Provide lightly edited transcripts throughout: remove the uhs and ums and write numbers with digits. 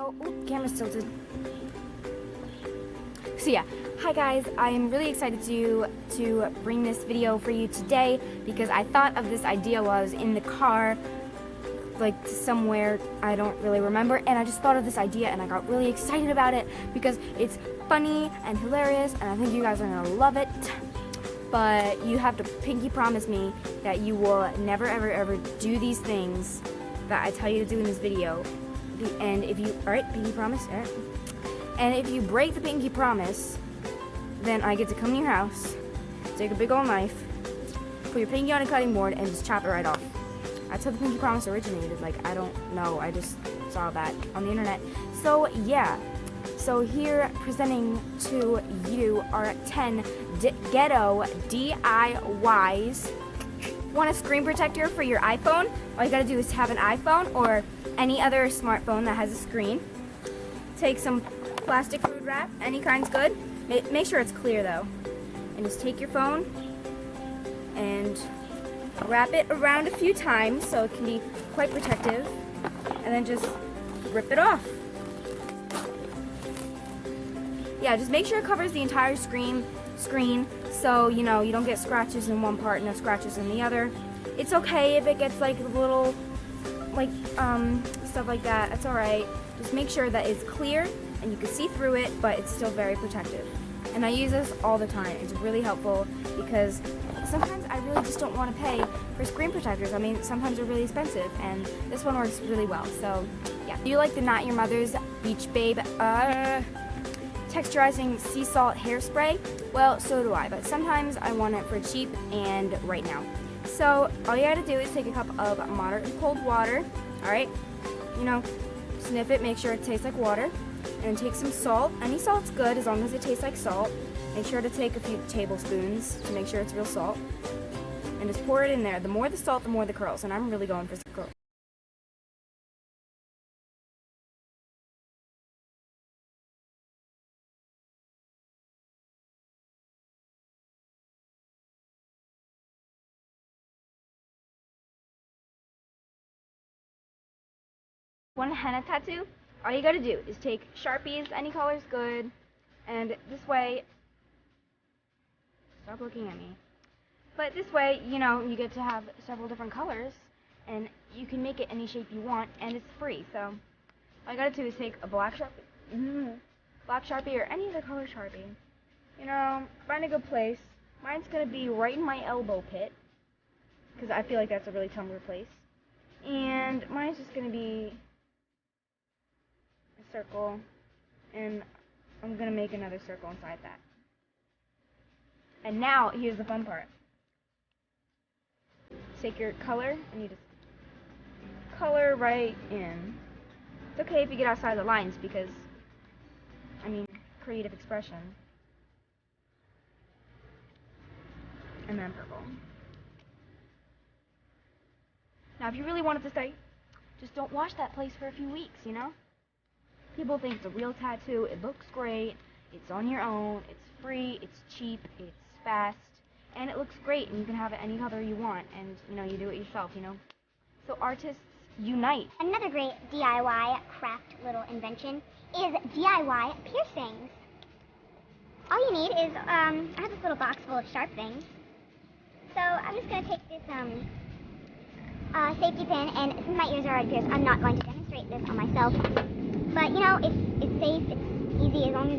So, camera's tilted. So yeah, hi guys, I am really excited to bring this video for you today because I thought of this idea while I was in the car, like somewhere, I don't really remember, and I just thought of this idea and I got really excited about it because it's funny and hilarious and I think you guys are gonna love it. But you have to pinky promise me that you will never ever do these things that I tell you to do in this video. And if you, alright, pinky promise, alright. And if you break the pinky promise, then I get to come to your house, take a big old knife, put your pinky on a cutting board, and just chop it right off. That's how the pinky promise originated. Like, I don't know, I just saw that on the internet. So yeah, so here presenting to you are 10 Ghetto DIYs. Want a screen protector for your iPhone? All you gotta do is have an iPhone or any other smartphone that has a screen. Take some plastic food wrap, any kind's good. Make sure it's clear though. And just take your phone and wrap it around a few times so it can be quite protective. And then just rip it off. Yeah, just make sure it covers the entire screen so you know you don't get scratches in one part and no scratches in the other. It's okay if it gets like little stuff like that. That's alright. Just make sure that it's clear and you can see through it, but it's still very protective. And I use this all the time. It's really helpful because sometimes I really just don't want to pay for screen protectors. I mean, sometimes they're really expensive, and this one works really well. So yeah. Do you like the Not Your Mother's Beach Babe texturizing sea salt hairspray? Well, so do I, but sometimes I want it for cheap and right now. So all you gotta do is take a cup of moderate cold water, alright? You know, sniff it, make sure it tastes like water, and take some salt. Any salt's good as long as it tastes like salt. Make sure to take a few tablespoons to make sure it's real salt, and just pour it in there. The more the salt, the more the curls, and I'm really going for some curls. Want a henna tattoo? All you gotta do is take Sharpies, any color's good, and this way, stop looking at me. But this way, you know, you get to have several different colors, and you can make it any shape you want, and it's free. So all you gotta do is take a black Sharpie, or any other color Sharpie. You know, find a good place. Mine's gonna be right in my elbow pit, because I feel like that's a really tumblr place. And mine's just gonna be a circle, and I'm gonna make another circle inside that. And now, here's the fun part. Take your color, and you just color right in. It's okay if you get outside the lines because, I mean, creative expression. And then purple. Now, if you really want it to stay, just don't wash that place for a few weeks, you know? People think it's a real tattoo, it looks great, it's on your own, it's free, it's cheap, it's fast, and it looks great, and you can have it any color you want, and, you know, you do it yourself, you know? So artists unite. Another great DIY craft little invention is DIY piercings. All you need is, I have this little box full of sharp things. So I'm just going to take this safety pin, and since my ears are already pierced, I'm not going to demonstrate this on myself. But you know, it's safe, it's easy, as long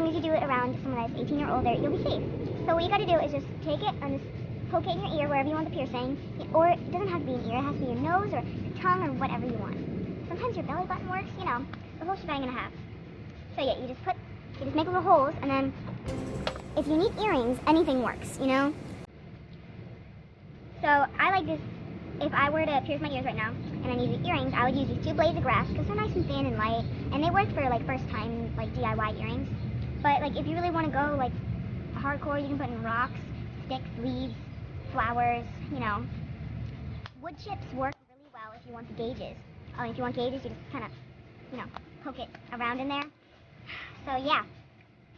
as you do it around someone that's 18 or older, you'll be safe. So what you got to do is just take it and just poke it in your ear wherever you want the piercing, or it doesn't have to be an ear, it has to be your nose or your tongue or whatever you want. Sometimes your belly button works, you know, the whole shebang and a half. So yeah, you just make little holes, and then if you need earrings, anything works, you know? So I like this. If I were to pierce my ears right now and I needed earrings, I would use these two blades of grass because they're nice and thin and light, and they work for like first time like DIY earrings. But like if you really want to go like hardcore, you can put in rocks, sticks, leaves, flowers, you know. Wood chips work really well if you want the gauges. Oh, and if you want gauges, you just kind of, you know, poke it around in there. So yeah,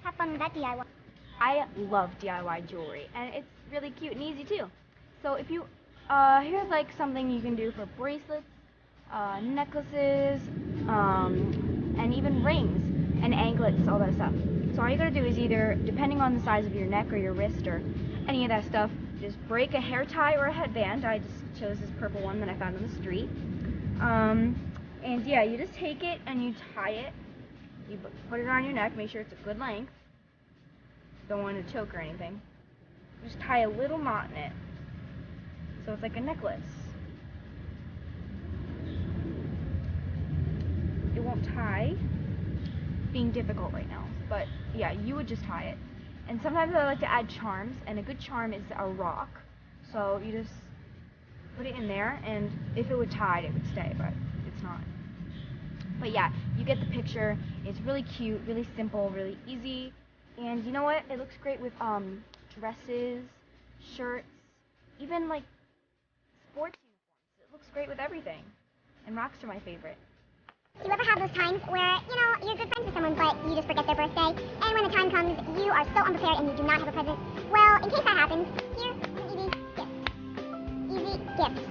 have fun with that DIY. I love DIY jewelry, and it's really cute and easy too. So if you, here's like something you can do for bracelets necklaces, and even rings and anklets, all that stuff. So all you gotta do is either, depending on the size of your neck or your wrist or any of that stuff, just break a hair tie or a headband. I just chose this purple one that I found on the street. And yeah, you just take it and you tie it. You put it on your neck, make sure it's a good length. Don't want to choke or anything. Just tie a little knot in it, so it's like a necklace. It won't tie. Being difficult right now, but yeah, you would just tie it. And sometimes I like to add charms, and a good charm is a rock. So you just put it in there, and if it would tie, it would stay, but it's not. But yeah, you get the picture. It's really cute, really simple, really easy. And you know what? It looks great with dresses, shirts, even like sports uniforms. It looks great with everything. And rocks are my favorite. Do you ever have those times where, you know, you're good friends with someone, but you just forget their birthday, and when the time comes, you are so unprepared and you do not have a present? Well, in case that happens, here's an easy gift. Easy gift.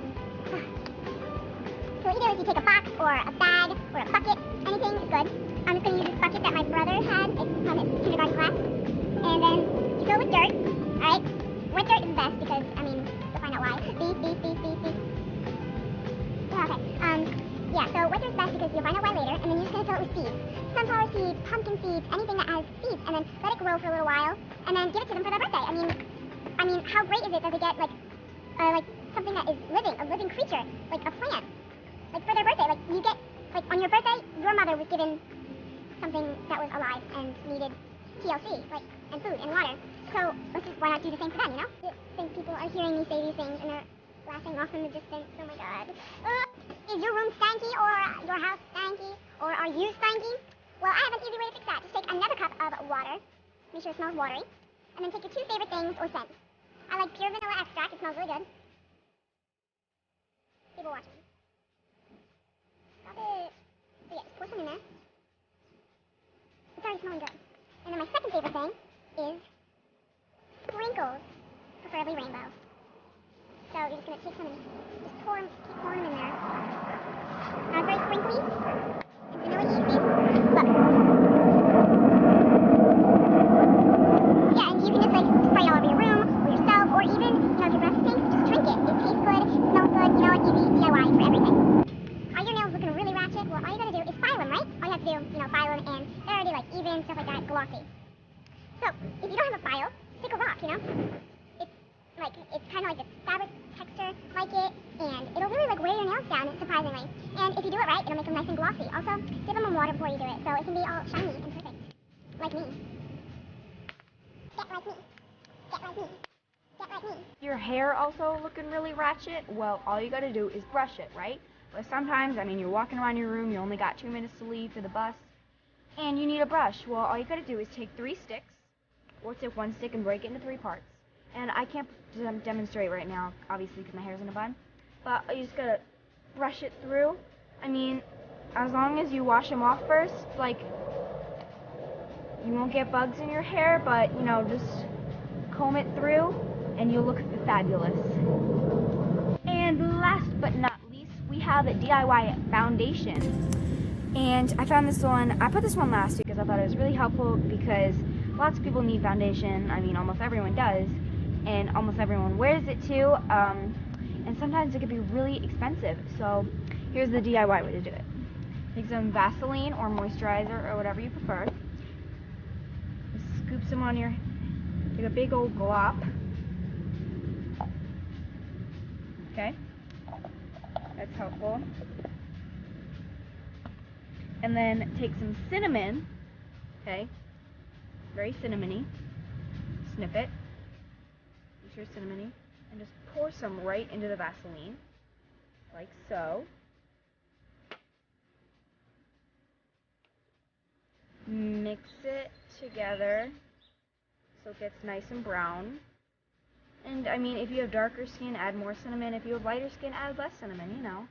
So what you do is you take a box or a bag or a bucket, anything is good. I'm just going to use this bucket that my brother had from his kindergarten class, and then you fill it with dirt, alright? Wet dirt is the best because, I mean, you'll find out why. Beep. Okay, yeah, so wet dirt is best because you'll find out why later, and then you're just going to fill it with seeds. Sunflower seeds, pumpkin seeds, anything that has seeds, and then let it grow for a little while, and then give it to them for their birthday. I mean, how great is it that they get, like something that is living, a living creature, like a plant, like for their birthday. Like, you get, like, on your birthday, your mother was given something that was alive and needed TLC, like, and food and water. So, why not do the same for them, you know? I think people are hearing me say these things, and they're laughing off in the distance. Oh my god. Is your room stanky, or your house stanky, or are you stanky? Well, I have an easy way to fix that. Just take another cup of water, make sure it smells watery, and then take your 2 favorite things or scents. I like pure vanilla extract, it smells really good. People watching. Stop it. So yeah, just pour some in there. It's already smelling good. And then my second favorite thing is sprinkles, preferably rainbow. So you're just going to take some and just pour them, keep pouring them in there. Now it's very sprinkly. It's vanilla easy. Look. Yeah, and you can just like spray it all over your room, or yourself, or even, you know, if your breath stinks, just drink it. It tastes good, it smells good, you know, easy DIY for everything. Are your nails looking really ratchet? Well, all you gotta do is file them, right? All you have to do, you know, file them, and they're already like even, stuff like that, glossy. So, if you don't have a file, stick a rock, you know? It's kind of like a fabric texture, like it, and it'll really like wear your nails down, surprisingly. And if you do it right, it'll make them nice and glossy. Also, give them a water before you do it, so it can be all shiny and perfect. Like me. Get like me. Get like me. Get like me. Your hair also looking really ratchet? Well, all you gotta do is brush it, right? But sometimes, I mean, you're walking around your room, you only got 2 minutes to leave for the bus, and you need a brush. Well, all you gotta do is take 3 sticks, or take 1 stick and break it into 3 parts. And I can't demonstrate right now, obviously, because my hair's in a bun. But you just gotta brush it through. I mean, as long as you wash them off first, like, you won't get bugs in your hair, but, you know, just comb it through, and you'll look fabulous. And last but not least, we have a DIY foundation. And I found this one, I put this one last because I thought it was really helpful because lots of people need foundation. I mean, almost everyone does. And almost everyone wears it too, and sometimes it can be really expensive. So here's the DIY way to do it. Take some Vaseline or moisturizer or whatever you prefer. Just scoop some on your, like a big old glop. Okay, that's helpful. And then take some cinnamon, okay, very cinnamony, snip it. Your cinnamony, and just pour some right into the Vaseline, like so. Mix it together so it gets nice and brown. And I mean, if you have darker skin, add more cinnamon. If you have lighter skin, add less cinnamon, you know.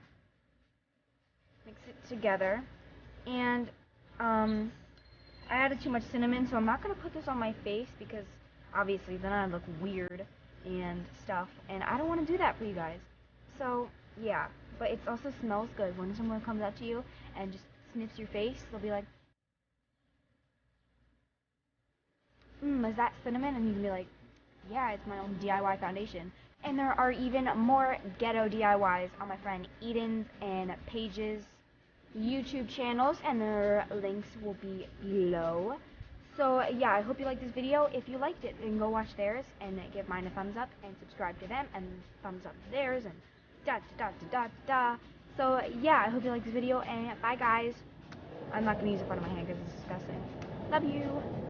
Mix it together. And I added too much cinnamon, so I'm not going to put this on my face because obviously then I look weird and stuff, and I don't want to do that for you guys. So yeah, but it also smells good. When someone comes up to you and just sniffs your face, they'll be like, is that cinnamon? And you can be like, yeah, it's my own DIY foundation. And there are even more ghetto DIYs on my friend Eden's and Paige's YouTube channels, and their links will be below. So yeah, I hope you liked this video. If you liked it, then go watch theirs and give mine a thumbs up and subscribe to them and thumbs up theirs and da da da da da da. So yeah, I hope you liked this video, and bye guys. I'm not gonna use it in front of my hand because it's disgusting. Love you.